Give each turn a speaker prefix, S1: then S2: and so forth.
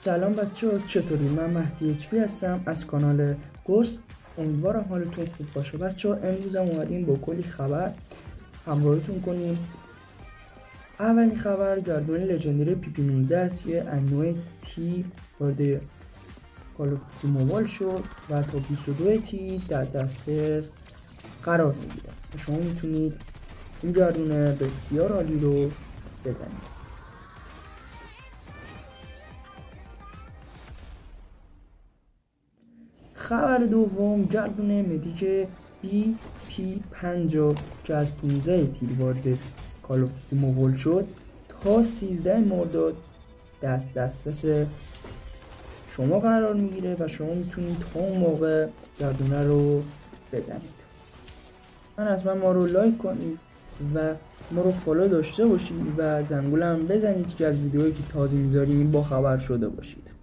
S1: سلام بچه‌ها، چطوری؟ من مهدی HP هستم از کانال گست. امیدوارم حالتون خوب باشه بچه‌ها. امروز هم اومدیم با کلی خبر همراهتون کنیم. اولین خبر گردون لژندری PP19 است. یه انواع تی وارد کال اف دیوتی موبایل شد و تا 22 تی در دسترس قرار میگیره. شما میتونید این گردون بسیار عالی رو بزنید. خبر دوم گردون مدیک BP50 که از 15 تیر وارد کال اف دیوتی موبایل شد تا 13 مرداد دسترس شما قرار میگیره و شما میتونید تا اون موقع گردونه رو بزنید. حتما ما رو لایک کنید و ما رو فالو داشته باشید و زنگوله هم بزنید که از ویدیوهایی که تازه میذاریم با خبر شده باشید.